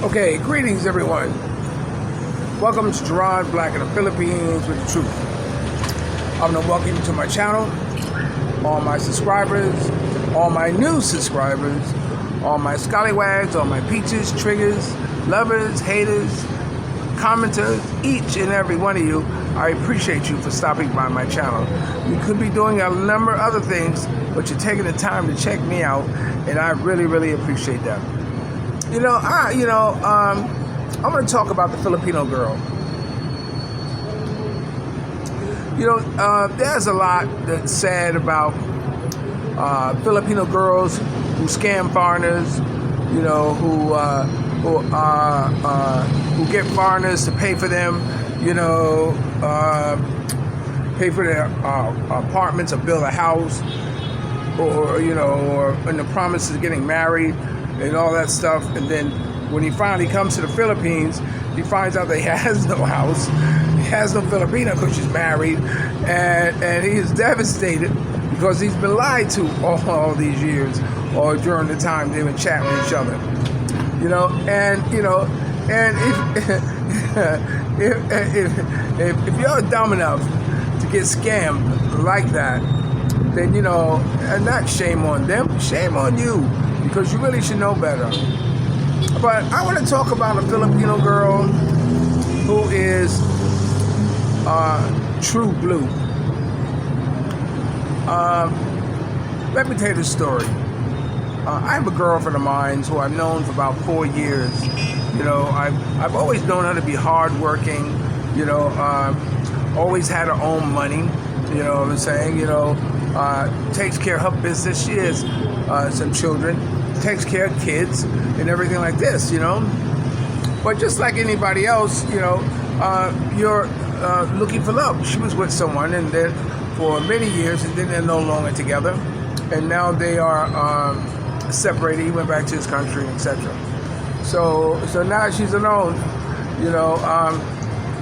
Okay, greetings everyone. Welcome to Gerard Black in the Philippines with the truth. I want to welcome you to my channel, all my subscribers, all my new subscribers, all my scallywags, all my peaches, triggers, lovers, haters, commenters, each and every one of you. I appreciate you for stopping by my channel. You could be doing a number of other things, but you're taking the time to check me out, and I really appreciate that. I'm going to talk about the Filipino girl. There's a lot that's said about Filipino girls who scam foreigners, who get foreigners to pay for them, pay for their apartments or build a house, or in the promise of getting married and all that stuff. And then when he finally comes to the Philippines, he finds out that he has no house, he has no Filipina because she's married, and he is devastated because he's been lied to all these years, or during the time they've been chatting with each other. And if you're dumb enough to get scammed like that, then and not shame on them, shame on you, because you really should know better. But I want to talk about a Filipino girl who is true blue. Let me tell you the story. I have a girlfriend of mine who I've known for about 4 years. I've always known her to be hardworking. Always had her own money. You know what I'm saying? Takes care of her business. She has some children, takes care of kids and everything like this. But just like anybody else, you're looking for love. She was with someone, and then for many years, and then they're no longer together, and now they are separated. He went back to his country, etc. So now she's alone.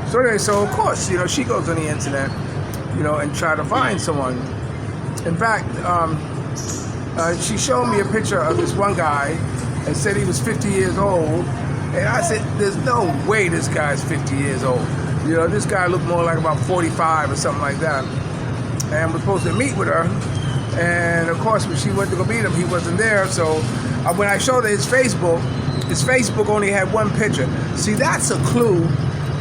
So anyway, so of course, she goes on the internet, and try to find someone. In fact, she showed me a picture of this one guy and said he was 50 years old. And I said, there's no way this guy's 50 years old. This guy looked more like about 45 or something like that. And we're supposed to meet with her. And of course, when she went to go meet him, he wasn't there. So when I showed her his Facebook only had one picture. See, that's a clue,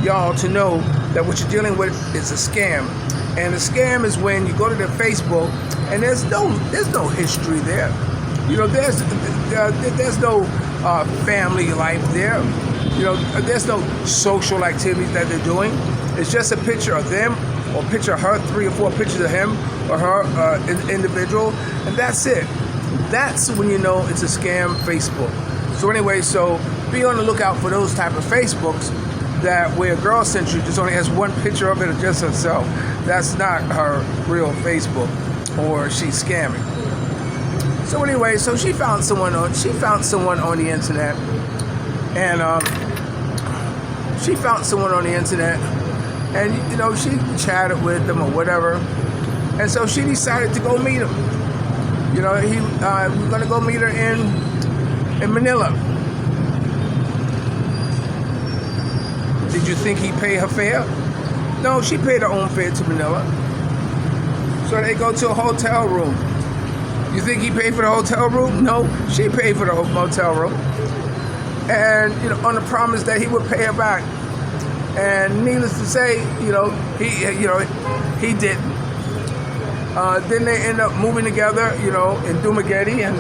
y'all, to know that what you're dealing with is a scam. And a scam is when you go to their Facebook and there's no history there. There's no family life there. There's no social activities that they're doing. It's just a picture of them, or a picture of her, 3 or 4 pictures of him or her individual, and that's it. That's when you know it's a scam Facebook. So anyway, so be on the lookout for those type of Facebooks where a girl sent you just only has one picture of it of just herself. That's not her real Facebook, or she's scamming. So anyway, so she found someone on the internet, and she chatted with them or whatever, and so she decided to go meet him. We're gonna go meet her in Manila. Did you think he paid her fare? No, she paid her own fare to Manila. So they go to a hotel room. You think he paid for the hotel room? No, she paid for the motel room. And, on the promise that he would pay her back. And needless to say, he didn't. Then they end up moving together, in Dumaguete, and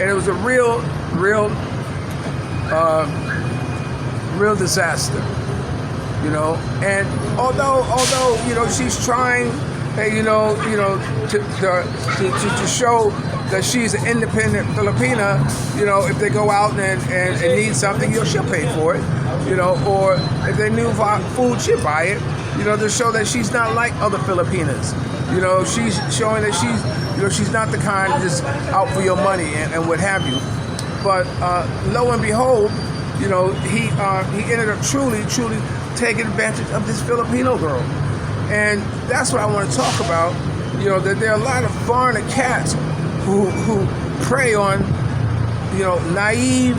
it was a real disaster. And although she's trying, to show that she's an independent Filipina, if they go out and need something, she'll pay for it, or if they need food, she'll buy it, to show that she's not like other Filipinas. She's showing that she's not the kind just out for your money and what have you. But lo and behold, he ended up truly taking advantage of this Filipino girl. And that's what I want to talk about, that there are a lot of foreigner cats who prey on, naive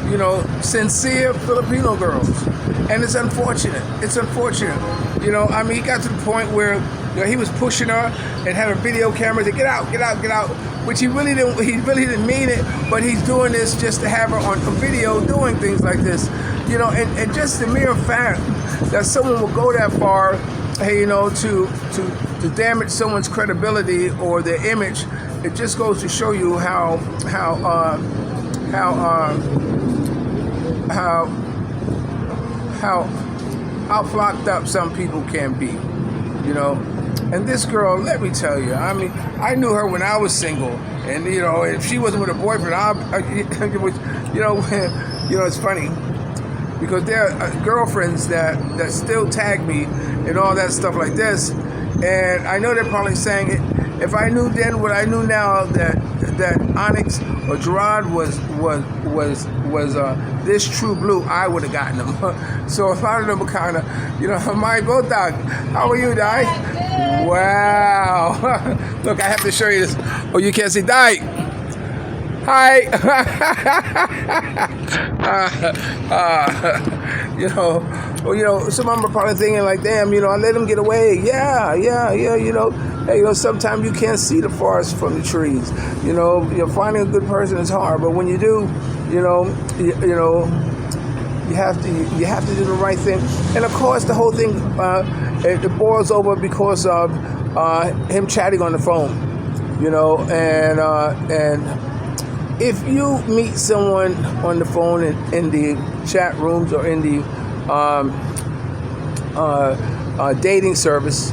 you know, sincere Filipino girls. And it's unfortunate. It's unfortunate. You know, I mean, he got to the point where, you know, he was pushing her and having video cameras to get out, get out, get out, which he really didn't mean it, but he's doing this just to have her on video doing things like this. You know, and just the mere fact that someone will go that far, hey, you know, to damage someone's credibility or their image, it just goes to show you how flocked up some people can be, you know. And this girl, let me tell you, I mean, I knew her when I was single, and you know, if she wasn't with a boyfriend, you know, it's funny because there are girlfriends that still tag me and all that stuff like this, and I know they're probably saying it. If I knew then what I knew now, that Onyx or Gerard was this true blue, I would have gotten them. So a lot of them are kind of, you know, my both dog. How are you, Di? Wow. Look, I have to show you this. Oh, you can't see Di. Hi. You know, some of them are probably thinking like, damn, you know, I let them get away. Yeah, you know. Hey, you know, sometimes you can't see the forest from the trees. You know, finding a good person is hard, but when you do, you have to do the right thing. And of course, the whole thing it boils over because of him chatting on the phone. You know, and if you meet someone on the phone in the chat rooms or in the dating service,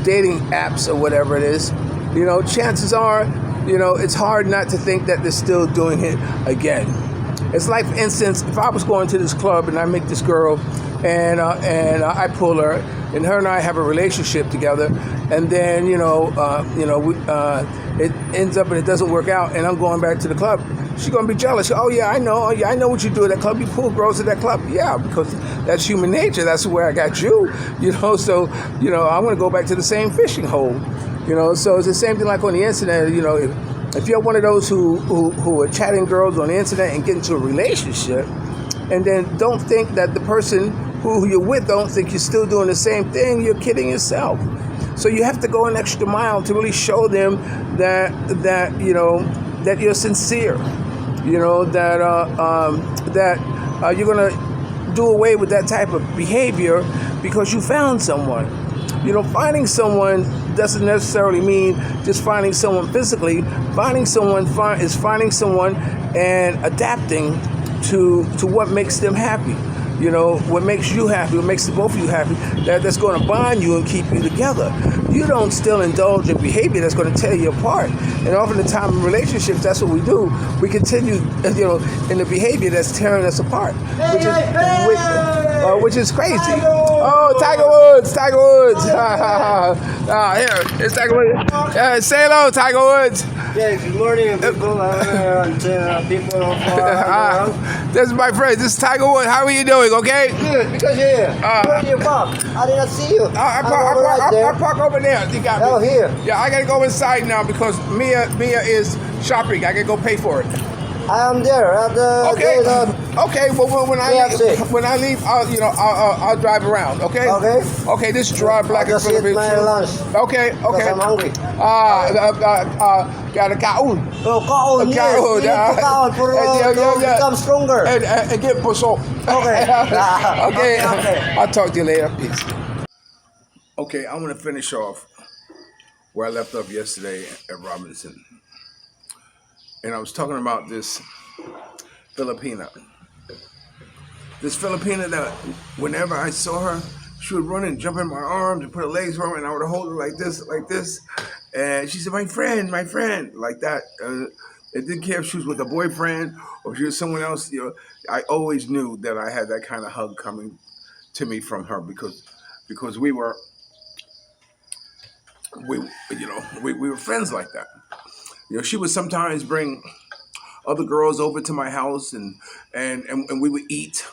dating apps or whatever it is, you know, chances are, you know, it's hard not to think that they're still doing it again. It's like, for instance, if I was going to this club and I meet this girl and I pull her, and her and I have a relationship together, and then, it ends up and it doesn't work out, and I'm going back to the club, she's going to be jealous. Oh, yeah, I know what you do at that club. You pull girls at that club. Yeah, because that's human nature. That's where I got you, you know. So, you know, I want to go back to the same fishing hole, you know. So it's the same thing like on the internet, you know. If you're one of those who are chatting girls on the internet and get into a relationship, and then don't think that the person who you're with don't think you're still doing the same thing, you're kidding yourself. So you have to go an extra mile to really show them that you're sincere, you know, that you're gonna do away with that type of behavior because you found someone. You know, finding someone doesn't necessarily mean just finding someone physically. Finding someone is finding someone and adapting to what makes them happy. You know, what makes you happy, what makes both of you happy, that's going to bond you and keep you together. You don't still indulge in behavior that's going to tear you apart. And often the time in relationships, that's what we do. We continue, you know, in the behavior that's tearing us apart, which is crazy. Oh, Tiger Woods. Here, it's Tiger Woods. Say hello, Tiger Woods. Yeah, good morning, people. People around. This is my friend. This is Tiger Woods. How are you doing? Okay. Good, because here. Where do you park? I did not see you. I park over there. You got me. Oh, here. Yeah, I gotta go inside now because Mia is shopping. I gotta go pay for it. I am there at the. Okay. Well, when I leave, I'll drive around. Okay. Okay. This is Gerard Black and Philippines. My lunch. Okay. I'm hungry. Got a kaun. Oh, kaun. Yes. Kaun for become stronger. And get puso. Okay. Okay. I'll talk to you later. Peace. Okay, I'm gonna finish off where I left off yesterday at Robinson. And I was talking about this Filipina. This Filipina that whenever I saw her, she would run and jump in my arms and put her legs around me, and I would hold her like this. And she said, my friend, like that. It didn't care if she was with a boyfriend or if she was someone else. You know, I always knew that I had that kind of hug coming to me from her because we were friends like that. You know, she would sometimes bring other girls over to my house and we would eat.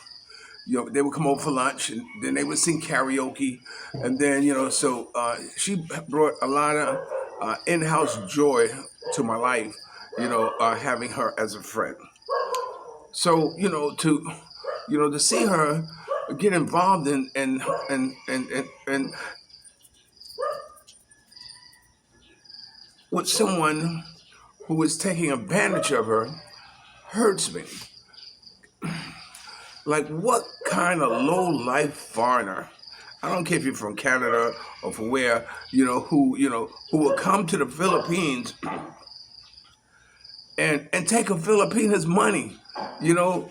You know, they would come over for lunch and then they would sing karaoke. And then, you know, so she brought a lot of in-house joy to my life, you know, having her as a friend. So to see her get involved and with someone who is taking advantage of her hurts me. Like, what kind of low life foreigner? I don't care if you're from Canada or from where, who will come to the Philippines and take a Filipina's money,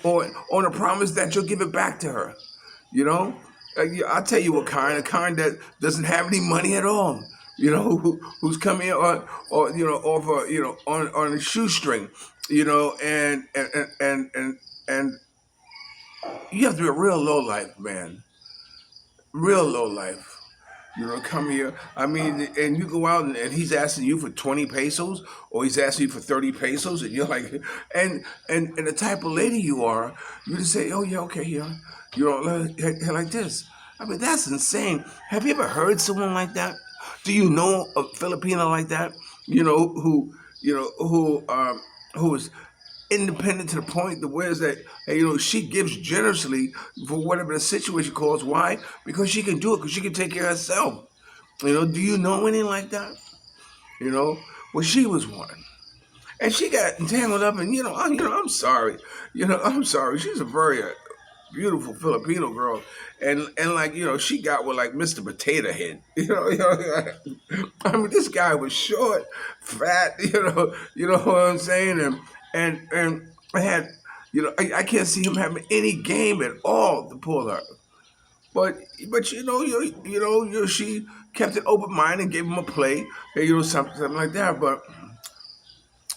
or on a promise that you'll give it back to her, you know. I'll tell you what kind, a kind that doesn't have any money at all, who's coming in off on a shoestring, and you have to be a real low life man, real low life. Come here. I mean, and you go out and he's asking you for 20 pesos, or he's asking you for 30 pesos, and you're like, and the type of lady you are, you just say, oh yeah, okay, yeah, like this. I mean, that's insane. Have you ever heard someone like that? Do you know a Filipino like that? Who is independent to the point that where is that, hey, she gives generously for whatever the situation calls. Why? Because she can do it, because she can take care of herself. Do you know anything like that? Well, she was one. And she got entangled up in, I'm sorry. I'm sorry. She's a very beautiful Filipino girl. And like, she got with like Mr. Potato Head. I mean, this guy was short, fat, what I'm saying? And I had, I can't see him having any game at all to pull her. But she kept an open mind and gave him a play, something like that. But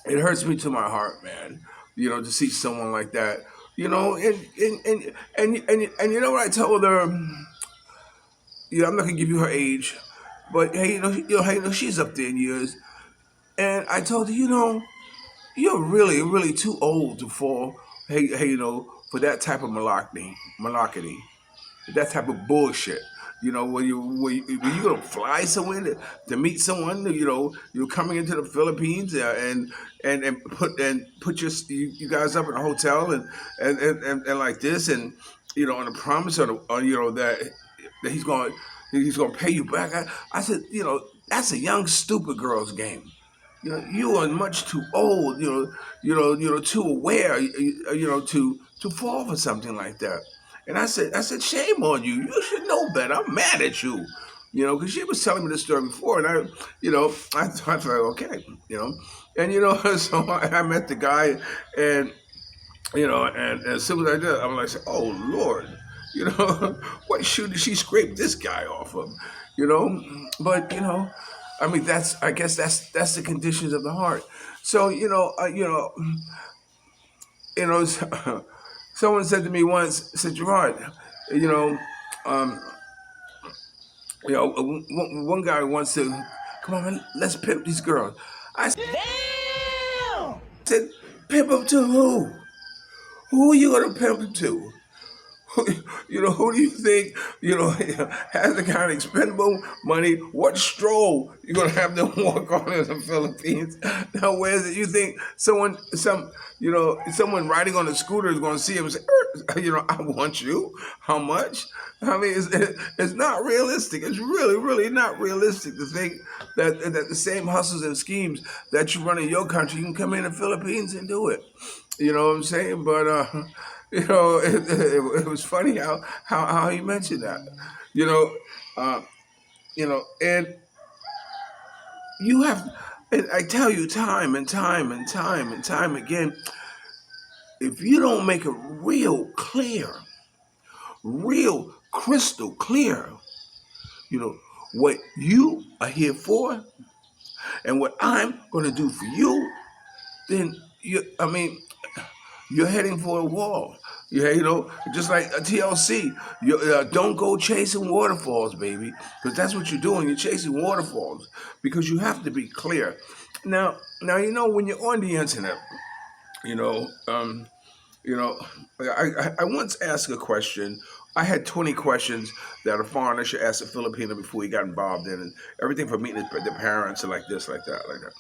it hurts me to my heart, man. To see someone like that. And you know what I told her? I'm not gonna give you her age, but hey, she's up there in years. And I told her, you're really, really too old to fall. Hey, for that type of malarkey, that type of bullshit. When you gonna fly somewhere to meet someone, you're coming into the Philippines, and put you guys up in a hotel and like this, and on a promise on that he's gonna pay you back. I said, that's a young stupid girl's game. You are much too old, too aware, to fall for something like that. And I said, shame on you. You should know better. I'm mad at you, because she was telling me this story before, and I thought, okay, and so I met the guy, and and as soon as I did, I'm like, oh Lord, what shoe did she scrape this guy off of, but I mean, I guess that's the conditions of the heart. So someone said to me once, said, Gerard, you know, um, one guy wants to come on, man, let's pimp these girls. I said, pimp them to who? Who are you gonna pimp them to? Who do you think, has the kind of expendable money? What stroll you're gonna have them walk on in the Philippines? Now, where is it? You think someone riding on a scooter is gonna see him and say, I want you. How much? I mean, it's not realistic. It's really, really not realistic to think that the same hustles and schemes that you run in your country, you can come in the Philippines and do it. You know what I'm saying? But it was funny how he mentioned that. And you have, and I tell you time and time and time and time again, if you don't make it real crystal clear, what you are here for and what I'm going to do for you, then you're heading for a wall. Just like a TLC. Don't go chasing waterfalls, baby, because that's what you're doing. You're chasing waterfalls because you have to be clear. Now, when you're on the internet, you know, um, you know, I once asked a question. I had 20 questions that a foreigner should ask a Filipino before he got involved in, and everything from meeting their parents and like this, like that, like that.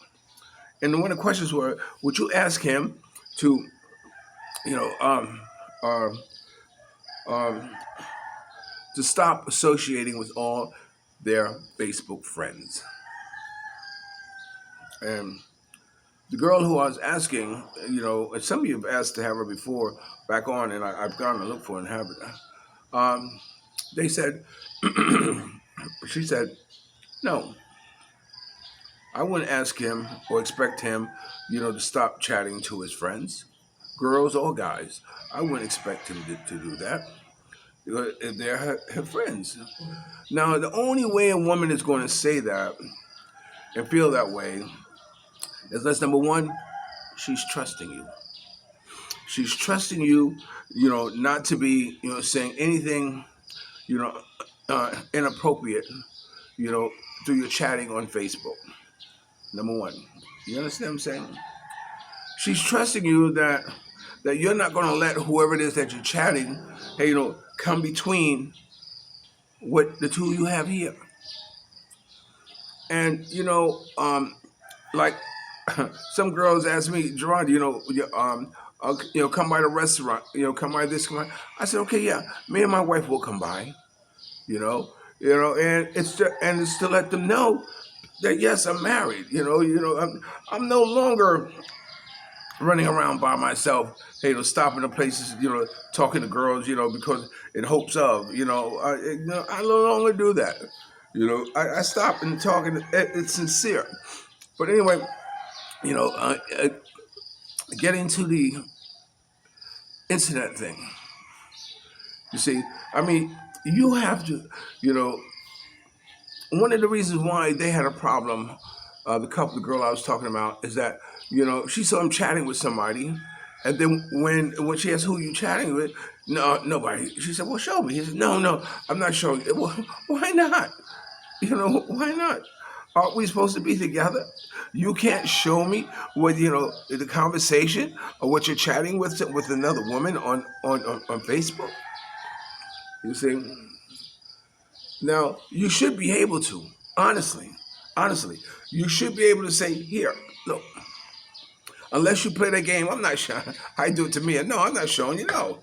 And one of the questions were, would you ask him to you know, um, um, to stop associating with all their Facebook friends. And the girl who I was asking, and some of you have asked to have her before back on, and I've gone to look for and have it. They said, she said, no, I wouldn't ask him or expect him, to stop chatting to his friends, girls or guys. I wouldn't expect him to do that. If they're her friends. Now, the only way a woman is going to say that and feel that way is unless number one, she's trusting you. She's trusting you, not to be, saying anything, you know, inappropriate, you know, through your chatting on Facebook. Number one. You understand what I'm saying? She's trusting you that you're not going to let whoever it is that you're chatting, hey, come between what the two you have here. And like some girls ask me, Gerard, come by the restaurant, come by this, come by. I said, okay, yeah, me and my wife will come by, and it's to let them know that yes, I'm married, I'm no longer running around by myself, stopping to places, talking to girls, because in hopes of, I no longer do that. I stop and talking. It's sincere. But anyway, you know, uh, uh, getting to the internet thing. You see, I mean, you have to, you know, one of the reasons why they had a problem, the girl I was talking about, is that she saw him chatting with somebody, and then when she asked who you chatting with, no, nobody. She said, "Well, show me." He said, "No, no, I'm not showing you." Well, why not? Why not? Aren't we supposed to be together? You can't show me what the conversation or what you're chatting with another woman on Facebook. You see, now you should be able to honestly, you should be able to say, "Here, look." Unless you play that game, I'm not showing. I do it to me. No, I'm not showing you. No,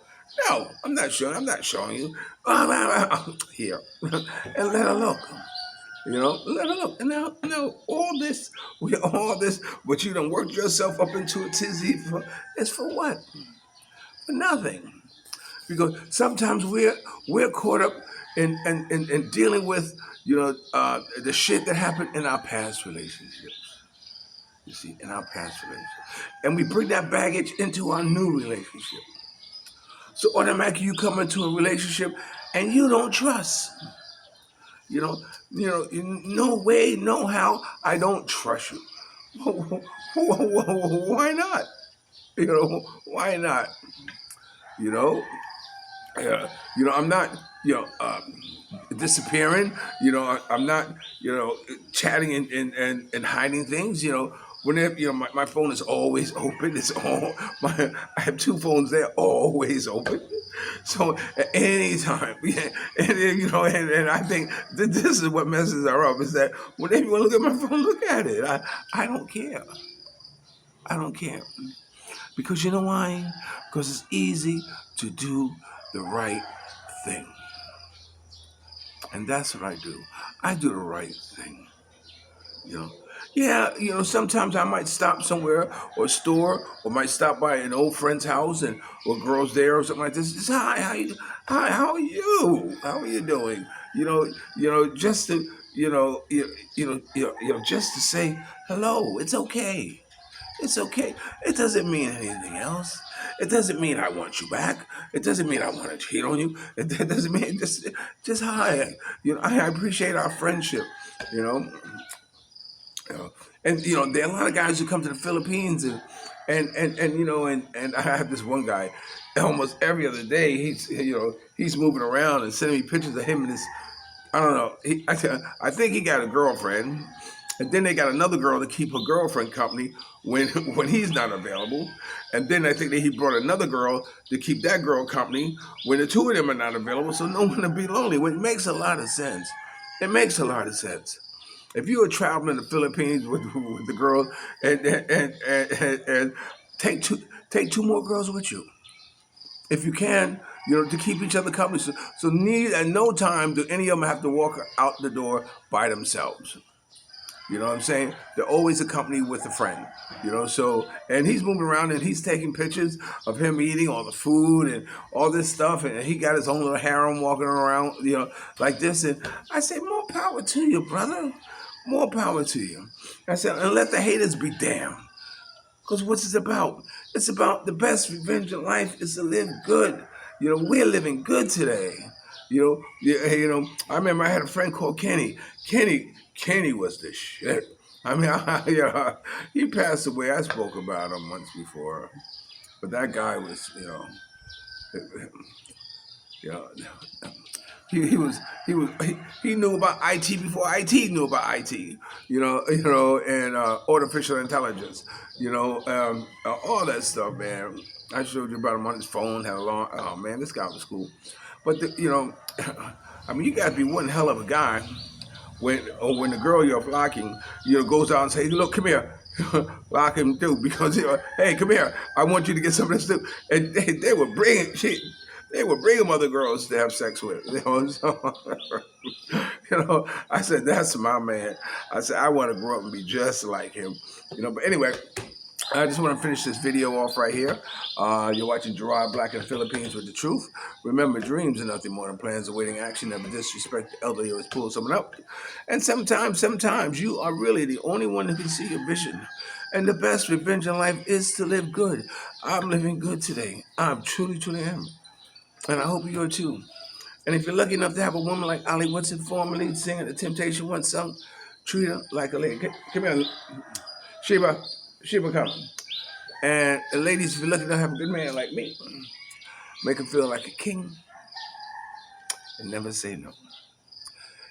no, I'm not showing. I'm not showing you. Here, and let her look. Let her look. And now all this, but you done worked yourself up into a tizzy it's for what? For nothing. Because sometimes we're caught up in dealing with the shit that happened in our past relationships. You see, in our past relationship, and we bring that baggage into our new relationship. So automatically you come into a relationship and you don't trust. You know, no way, no how. I don't trust you. Why not? Why not? You know, I'm not, disappearing. I'm not, chatting and hiding things. Whenever my phone is always open. It's all I have two phones. They're always open. So at any time, yeah, and I think that this is what messes her up is that whenever you want to look at my phone, look at it. I don't care. I don't care because you know why? Because it's easy to do the right thing. And that's what I do. I do the right thing. You know. Yeah, sometimes I might stop somewhere or store or might stop by an old friend's house and or girls there or something like this. Just hi, how are you? How are you doing? Just to just to say hello. It's okay. It's okay. It doesn't mean anything else. It doesn't mean I want you back. It doesn't mean I want to cheat on you. It doesn't mean just hi. I appreciate our friendship. You know, and there are a lot of guys who come to the Philippines and I have this one guy. Almost every other day, he's moving around and sending me pictures of him and his. I don't know. I think he got a girlfriend, and then they got another girl to keep her girlfriend company when when he's not available, and then I think that he brought another girl to keep that girl company when the two of them are not available, so no one to be lonely. Which makes a lot of sense. It makes a lot of sense. If you were traveling to the Philippines with the girl and take two more girls with you, if you can, to keep each other company. So at no time do any of them have to walk out the door by themselves. You know what I'm saying? They're always accompanied with a friend. So, and he's moving around and he's taking pictures of him eating all the food and all this stuff, and he got his own little harem walking around, like this. And I say, more power to you, brother. More power to you. I said, and let the haters be damned. Because what's it about? It's about the best revenge in life is to live good. We're living good today. I remember I had a friend called Kenny. Kenny was the shit. I mean, he passed away. I spoke about him once before, but that guy was, you know, he knew about IT before IT knew about IT. And artificial intelligence. All that stuff, man. I showed you about him on his phone. Had a long. Oh man, this guy was cool. But I mean, you got to be one hell of a guy when the girl you're flocking, goes out and says, "Look, come here." Lock him too, because hey, come here. I want you to get some of this too. And they were bringing shit. They would bring them other girls to have sex with. So, I said, that's my man. I said, I want to grow up and be just like him. But anyway, I just want to finish this video off right here. You're watching Gerard Black in the Philippines with the truth. Remember, dreams are nothing more than plans awaiting action. Never disrespect the elderly, always pull someone up. And sometimes you are really the only one who can see your vision. And the best revenge in life is to live good. I'm living good today. I'm truly am. And I hope you are too. And if you're lucky enough to have a woman like Ali Woodson, former lead singer The Temptation once sung, treat her like a lady. Come here, Sheba, come. And ladies, if you're lucky enough to have a good man like me, make him feel like a king and never say no.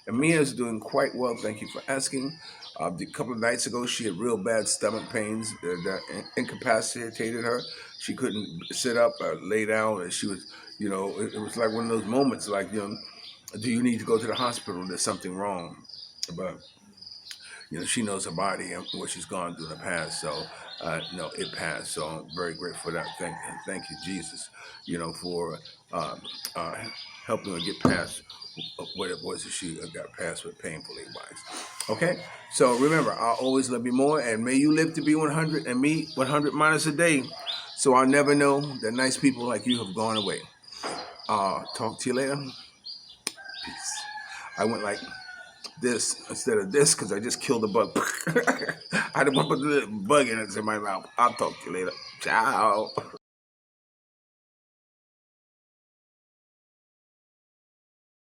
And Mia is doing quite well, thank you for asking. A couple of nights ago, she had real bad stomach pains that incapacitated her. She couldn't sit up or lay down, and she was, it was like one of those moments like, do you need to go to the hospital? There's something wrong. But, she knows her body and what she's gone through in the past. So, no, it passed. So I'm very grateful for that. Thank you, Jesus, for helping her get past what it was that she got past with painfully wise. Okay? So remember, I'll always love you more, and may you live to be 100 and me 100 minus a day, so I'll never know that nice people like you have gone away. Talk to you later. Peace. I went like this instead of this because I just killed a bug. I didn't want to put the bug in my mouth. I'll talk to you later. Ciao.